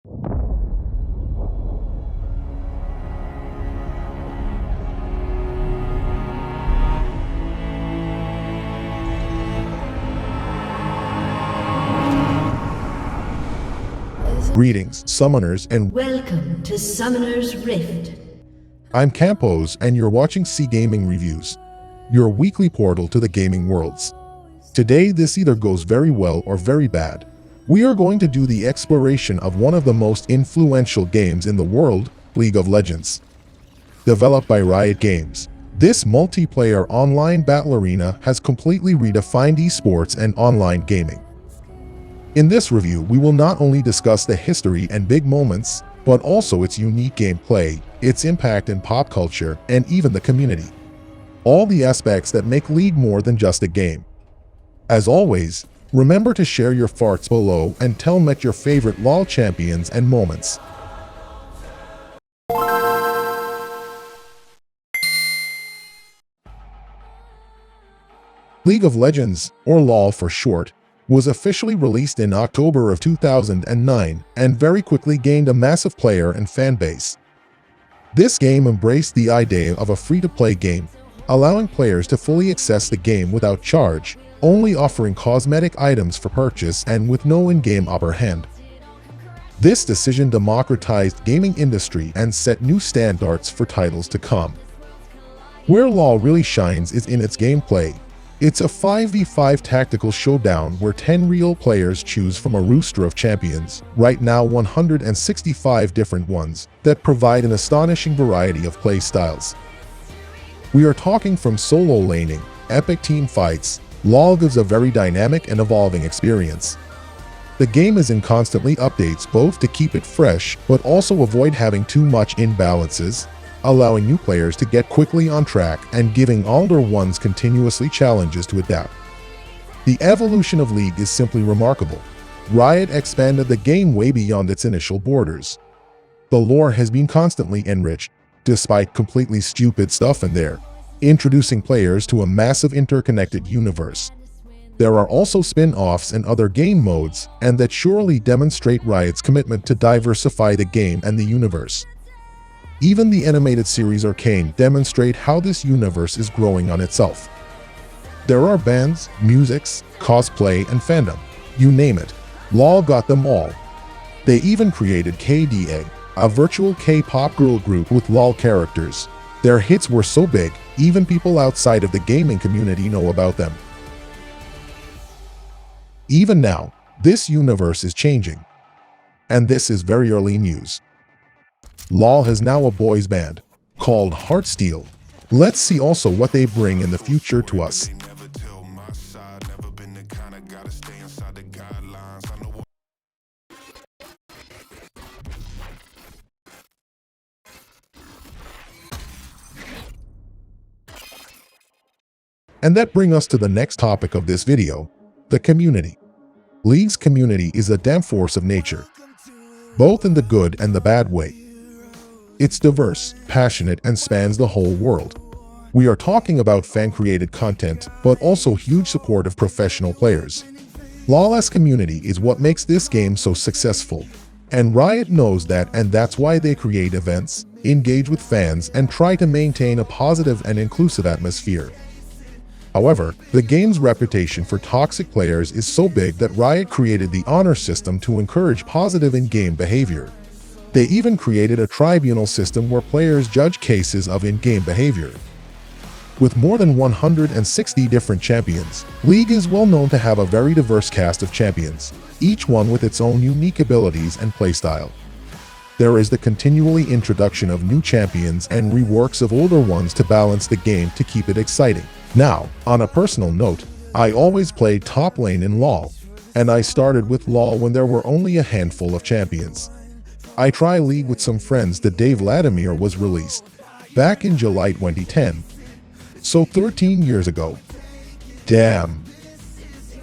Greetings, summoners, and Welcome to Summoner's Rift. I'm Campos, and you're watching C Gaming Reviews, your weekly portal to the gaming worlds. Today, this either goes very well or very bad. We are going to do the exploration of one of the most influential games in the world, League of Legends. Developed by Riot Games, this multiplayer online battle arena has completely redefined esports and online gaming. In this review, we will not only discuss the history and big moments, but also its unique gameplay, its impact in pop culture, and even the community. All the aspects that make League more than just a game. As always, remember to share your farts below and tell me your favorite LoL champions and moments. League of Legends, or LoL for short, was officially released in October of 2009 and very quickly gained a massive player and fan base. This game embraced the idea of a free-to-play game, allowing players to fully access the game without charge, only offering cosmetic items for purchase and with no in-game upper hand. This decision democratized gaming industry and set new standards for titles to come. Where LoL really shines is in its gameplay. It's a 5v5 tactical showdown where 10 real players choose from a roster of champions, right now 165 different ones, that provide an astonishing variety of play styles. We are talking from solo laning, epic team fights. LoL gives a very dynamic and evolving experience. The game is in constantly updates both to keep it fresh but also avoid having too much imbalances, allowing new players to get quickly on track and giving older ones continuously challenges to adapt. The evolution of League is simply remarkable. Riot expanded the game way beyond its initial borders. The lore has been constantly enriched, despite completely stupid stuff in there, introducing players to a massive interconnected universe. There are also spin-offs and other game modes, and that surely demonstrate Riot's commitment to diversify the game and the universe. Even the animated series Arcane demonstrate how this universe is growing on itself. There are bands, musics, cosplay, and fandom. You name it. LoL got them all. They even created KDA, a virtual K-pop girl group with LoL characters. Their hits were so big, even people outside of the gaming community know about them. Even now, this universe is changing. And this is very early news. LoL has now a boys band, called Heartsteel. Let's see also what they bring in the future to us. And that brings us to the next topic of this video, the community. League's community is a damn force of nature, both in the good and the bad way. It's diverse, passionate, and spans the whole world. We are talking about fan-created content, but also huge support of professional players. LoL's community is what makes this game so successful. And Riot knows that, and that's why they create events, engage with fans, and try to maintain a positive and inclusive atmosphere. However, the game's reputation for toxic players is so big that Riot created the honor system to encourage positive in-game behavior. They even created a tribunal system where players judge cases of in-game behavior. With more than 160 different champions, League is well known to have a very diverse cast of champions, each one with its own unique abilities and playstyle. There is the continually introduction of new champions and reworks of older ones to balance the game to keep it exciting. Now, on a personal note, I always played top lane in LoL, and I started with LoL when there were only a handful of champions. I tried League with some friends the day Vladimir was released, back in July 2010. So 13 years ago. Damn.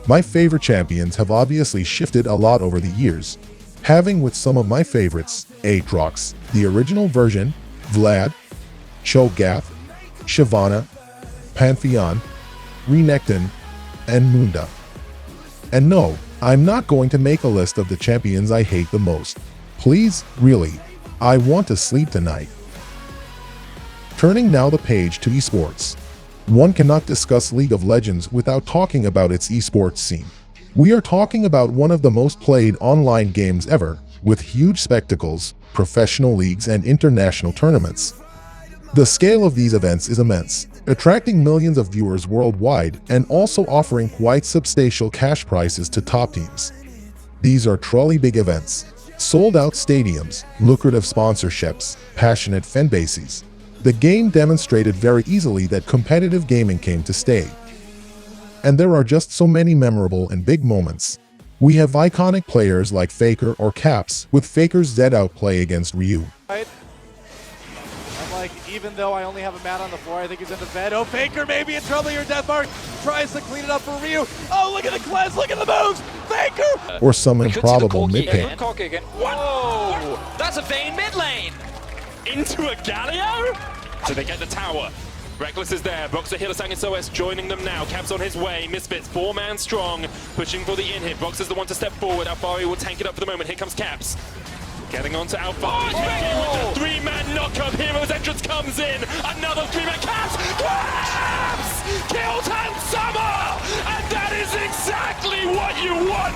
My favorite champions have obviously shifted a lot over the years, having with some of my favorites, Aatrox, the original version, Vlad, Cho'Gath, Shyvana, Pantheon, Renekton, and Munda. And no, I'm not going to make a list of the champions I hate the most. Please, really, I want to sleep tonight. Turning now the page to esports. One cannot discuss League of Legends without talking about its esports scene. We are talking about one of the most played online games ever, with huge spectacles, professional leagues, and international tournaments. The scale of these events is immense, attracting millions of viewers worldwide and also offering quite substantial cash prizes to top teams. These are truly big events, sold-out stadiums, lucrative sponsorships, passionate fan bases. The game demonstrated very easily that competitive gaming came to stay. And there are just so many memorable and big moments. We have iconic players like Faker or Caps, with Faker's Z-out play against Ryu. Right. I'm like, even though I only have a man on the floor, I think he's in the bed. Oh, Faker may be in trouble here. Deathmark tries to clean it up for Ryu. Oh, look at the cleanse, look at the moves! Faker! Or some improbable mid-pick. Whoa! That's a Vayne mid lane! Into a Galio? So they get the tower. Rekkles is there, Boxer Hylissang and SOS joining them now. Caps on his way, Misfits 4-man strong, pushing for the in-hit. Boxer's the one to step forward, Alphari will tank it up for the moment. Here comes Caps. Getting on to Alphari, with the 3-man knock-up. Hero's entrance comes in, another 3-man Caps! Caps! Kills Hansama! And that is exactly what you want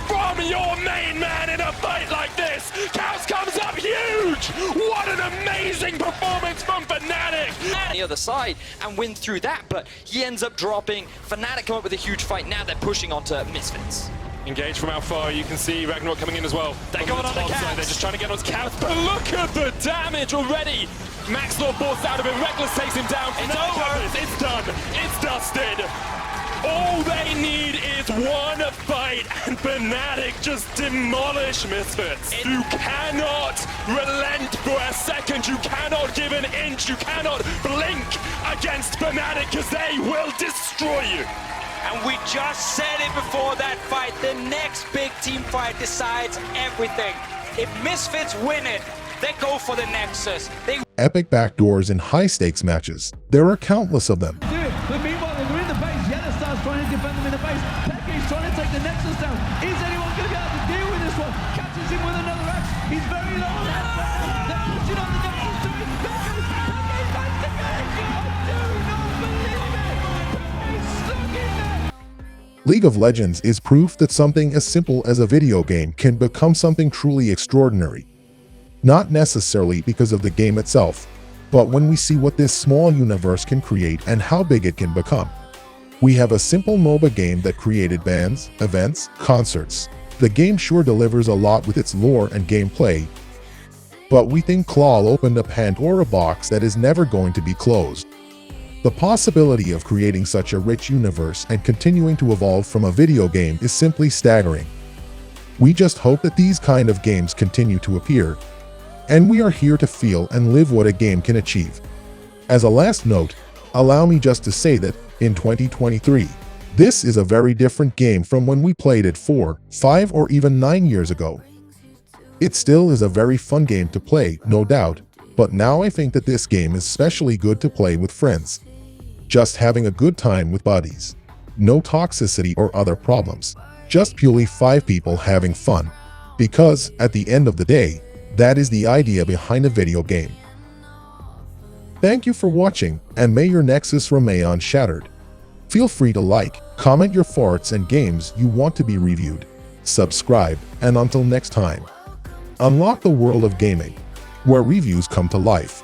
from your main man in a fight like this! Caps comes up huge! What an amazing performance from Fnatic! On the other side and win through that, but he ends up dropping. Fnatic come up with a huge fight. Now they're pushing onto Misfits. Engaged from Alphari, you can see Ragnarok coming in as well. They're going on the Caps. They're just trying to get on Caps, but look at the damage already! Max Lord forced out of it, Rekkles takes him down. It's over. It's done, it's dusted. All they need is one fight, and Fnatic just demolish Misfits. You cannot relent for a second, you cannot give an inch, you cannot blink against Fnatic, because they will destroy you. And we just said it before that fight. The next big team fight decides everything. If Misfits win it, they go for the Nexus. Epic backdoors in high-stakes matches. There are countless of them. But meanwhile, they're in the base. Yellowstar's trying to defend them in the base. Peke's trying to take the Nexus down. Is anyone going to be able to deal with this one? Catches him with another axe. He's very low. They're pushing on the Nexus to his Peke's back to get it. I do not believe it. Peke's stuck in there. League of Legends is proof that something as simple as a video game can become something truly extraordinary. Not necessarily because of the game itself, but when we see what this small universe can create and how big it can become. We have a simple MOBA game that created bands, events, concerts. The game sure delivers a lot with its lore and gameplay, but we think Claw opened a Pandora box that is never going to be closed. The possibility of creating such a rich universe and continuing to evolve from a video game is simply staggering. We just hope that these kind of games continue to appear, and we are here to feel and live what a game can achieve. As a last note, allow me just to say that, in 2023, this is a very different game from when we played it 4, 5, or even 9 years ago. It still is a very fun game to play, no doubt, but now I think that this game is especially good to play with friends. Just having a good time with buddies. No toxicity or other problems. Just purely 5 people having fun. Because, at the end of the day, that is the idea behind a video game. Thank you for watching, and may your Nexus remain unshattered. Feel free to like, comment your farts and games you want to be reviewed. Subscribe, and until next time, unlock the world of gaming, where reviews come to life.